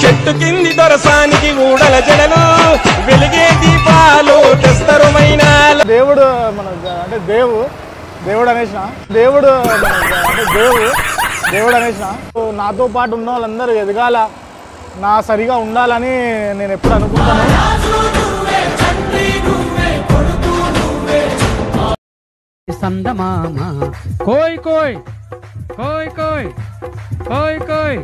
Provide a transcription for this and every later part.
చెట్టు కింది దొరసానికి ఊడల జడలు వెలిగే దీపాలు తెస్తరు మైనాలు. దేవుడు మన అంటే దేవుడు అనేసిన దేవుడు అనేసిన నాతో పాటు ఉన్న వాళ్ళందరూ ఎదగాల, నా సరిగా ఉండాలని నేను ఎప్పుడు అనుకుంటాను. సందమామ కోయ్ కోయ్ కోయ్ కోయ్ కోయ్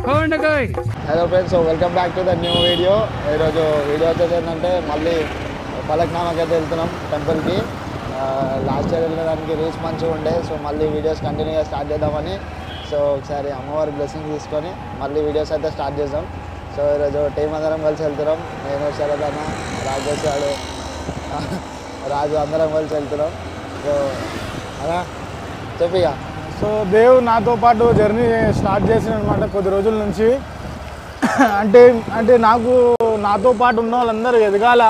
కోయ్ కోయ్. Hello friends, welcome back to the new video. ఈరోజు వీడియో వచ్చేది ఏంటంటే మళ్ళీ ఫలక్నామాకి అయితే వెళ్తున్నాం టెంపుల్కి. లాస్ట్ ఇయర్ వెళ్ళడానికి రీచ్ మంచిగా ఉండే, సో మళ్ళీ వీడియోస్ కంటిన్యూగా స్టార్ట్ చేద్దామని. సో ఒకసారి అమ్మవారి బ్లెస్సింగ్ తీసుకొని మళ్ళీ వీడియోస్ అయితే స్టార్ట్ చేద్దాం. సో ఈరోజు టీం అందరం కలిసి వెళ్తున్నాం. నేను శరదన్న, రాజేష్ గారు, రాజు అందరం కలిసి వెళ్తున్నాం. సో అలా చెప్పిగా. సో దేవుడు నాతో పాటు జర్నీ స్టార్ట్ చేసిన అనమాట కొద్ది రోజుల నుంచి. అంటే నాతో పాటు ఉన్న వాళ్ళందరూ ఎదగాల,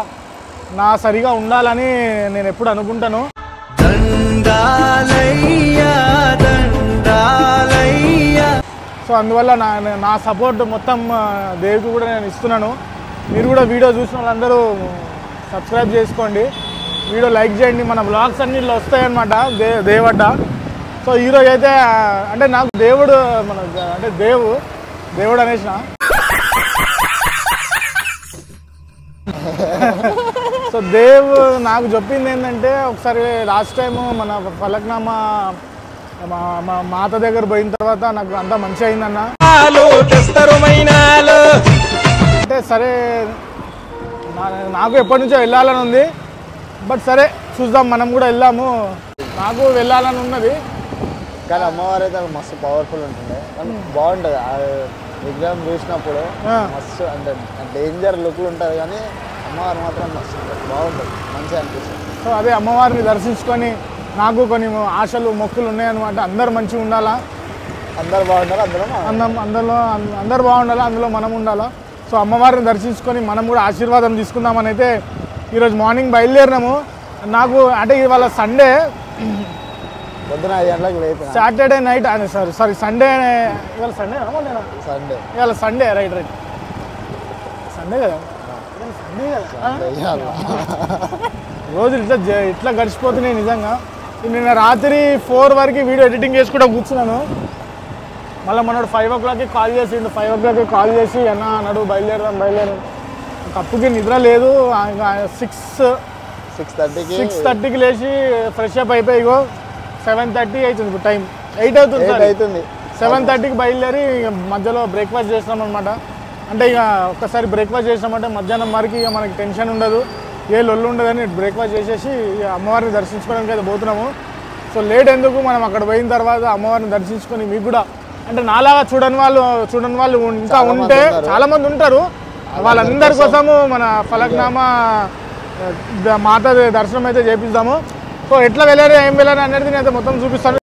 నా సరిగా ఉండాలని నేను ఎప్పుడు అనుకుంటాను. సో అందువల్ల నా సపోర్ట్ మొత్తం దేవుడికి కూడా నేను ఇస్తున్నాను. మీరు కూడా వీడియో చూసిన వాళ్ళందరూ సబ్స్క్రైబ్ చేసుకోండి, వీడియో లైక్ చేయండి. మన బ్లాగ్స్ అన్ని ఇట్లా వస్తాయన్నమాట దేవడ్డ. సో ఈరోజు అయితే అంటే నాకు దేవుడు అనేసిన సో నాకు చెప్పింది ఏంటంటే, ఒకసారి లాస్ట్ టైము మన ఫలక్నామా మా మాత దగ్గర పోయిన తర్వాత నాకు అంతా మంచి అయిందన్న. అంటే సరే నాకు ఎప్పటి నుంచో వెళ్ళాలని ఉంది, బట్ సరే చూద్దాం, మనం కూడా వెళ్దాము. నాకు వెళ్ళాలని ఉన్నది, కానీ అమ్మవారు అయితే మస్తు పవర్ఫుల్ ఉంటుండే, బాగుంటుంది. విగ్రహం చూసినప్పుడు మస్తు అంటే డేంజర్ లుక్లు ఉంటుంది, కానీ అమ్మవారు మాత్రం మస్తు బాగుంటుంది, మంచిగా అనిపిస్తుంది. సో అదే అమ్మవారిని దర్శించుకొని నాకు కొన్ని ఆశలు మొక్కులు ఉన్నాయన్నమాట. అందరు మంచిగా ఉండాలా, అందరు బాగుండాలి, అందరు బాగుండాలా, అందులో మనం ఉండాలా. సో అమ్మవారిని దర్శించుకొని మనం కూడా ఆశీర్వాదం తీసుకుందామని అయితే ఈరోజు మార్నింగ్ బయలుదేరినాము. నాకు అంటే ఇవాళ సండే, పొద్దున 5 గంటలకు లేపు, సాటర్డే నైట్ సారీ సండే, ఇవాళ సండే ఇవాళ సండే రైట్ సండే కదా, రోజులు ఇట్లా గడిచిపోతున్నాయి నిజంగా. నిన్న రాత్రి 4 వరకు వీడియో ఎడిటింగ్ చేసుకుంటూ కూర్చున్నాను. మళ్ళీ మనోడు 5 o'clock కాల్ చేసిండు. 5 o'clock కాల్ చేసి అన్నాడు బయలుదేరదాం. కప్పుకి నిద్ర లేదు. 6:30కి లేచి ఫ్రెష్ అప్ అయిపోయి 7:30 అవుతుంది, ఇప్పుడు టైం 8 అవుతుంది. 7:30కి బయలుదేరి మధ్యలో బ్రేక్ఫాస్ట్ చేసినాం అనమాట. అంటే ఇక ఒక్కసారి బ్రేక్ఫాస్ట్ చేసినామంటే మధ్యాహ్నం వరకు ఇక మనకి టెన్షన్ ఉండదు, ఏ లొల్లు ఉండదని బ్రేక్ఫాస్ట్ చేసేసి అమ్మవారిని దర్శించుకోవడానికి అయితే పోతున్నాము. సో లేట్ ఎందుకు, మనం అక్కడ పోయిన తర్వాత అమ్మవారిని దర్శించుకొని మీకు కూడా అంటే నాలాగా చూడని వాళ్ళు ఇంకా ఉంటే చాలామంది ఉంటారు, వాళ్ళందరి కోసము మన ఫలక్నామా మాత దర్శనం అయితే చేపిస్తాము. సో ఎట్లా వెళ్ళారు, ఏం వెళ్ళారు అనేది నేను అయితే మొత్తం చూపిస్తాను.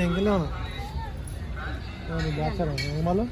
ఎంగిలాను దాచారా ఏమాలో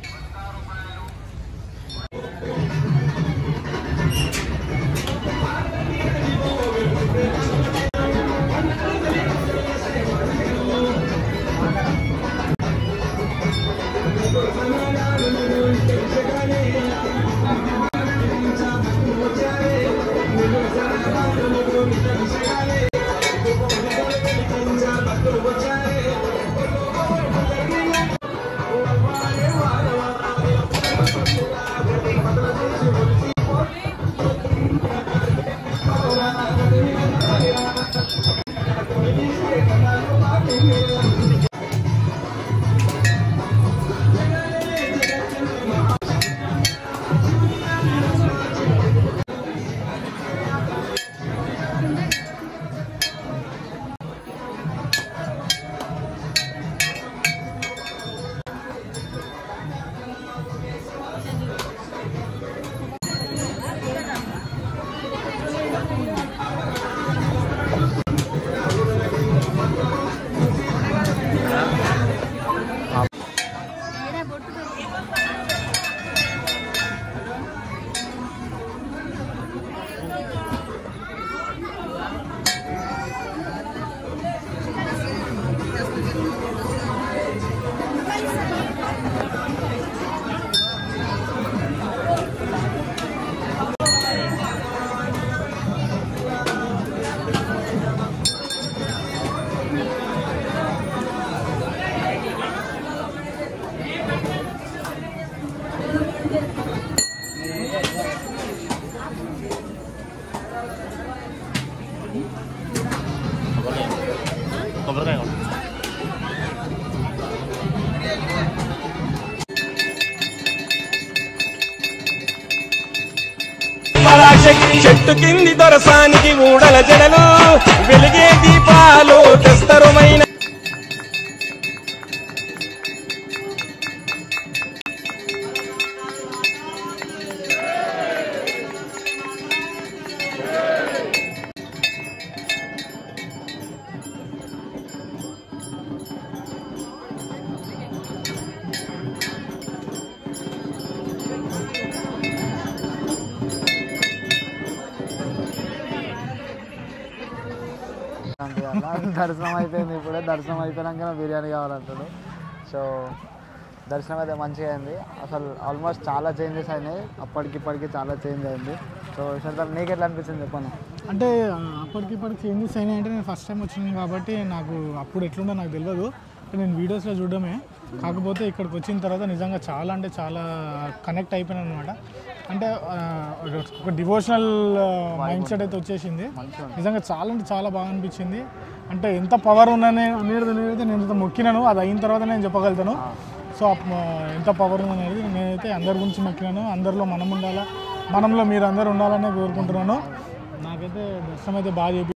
పరాశక్తి చెట్టు కింది దొరసానికి ఊడల జడలు వెలిగే దీపాలు తెస్తరుమైన దర్శనం అయిపోయింది. ఇప్పుడే దర్శనం అయిపోయాక బిర్యానీ కావాలంటాడు. సో దర్శనం అయితే మంచిగా అయింది. అసలు ఆల్మోస్ట్ చాలా చేంజెస్ అయినాయి, అప్పటికిప్పటికి చాలా చేంజ్ అయింది. సో సార్ నీకు ఎట్లా అనిపించింది చెప్పాను? అంటే అప్పటికిప్పటికి చేంజెస్ అయినాయి అంటే నేను ఫస్ట్ టైం వచ్చినాను కాబట్టి నాకు అప్పుడు ఎట్లుందో నాకు తెలియదు. నేను వీడియోస్లో చూడడమే. కాకపోతే ఇక్కడికి వచ్చిన తర్వాత నిజంగా చాలా అంటే చాలా కనెక్ట్ అయిపోయాను అనమాట. అంటే ఒక డివోషనల్ మైండ్ సెట్ అయితే వచ్చేసింది. నిజంగా చాలా అంటే చాలా బాగా అనిపించింది. అంటే ఎంత పవర్ ఉన్నది అనేది నేను ఎంత మొక్కినాను, అది అయిన తర్వాత నేను చెప్పగలుగుతాను. సో ఎంత పవర్ ఉందనేది నేనైతే అందరి గురించి మొక్కినాను. అందరిలో మనం ఉండాలా, మనంలో మీరు అందరూ ఉండాలనే కోరుకుంటున్నాను. నాకైతే దర్శనం అయితే బాగా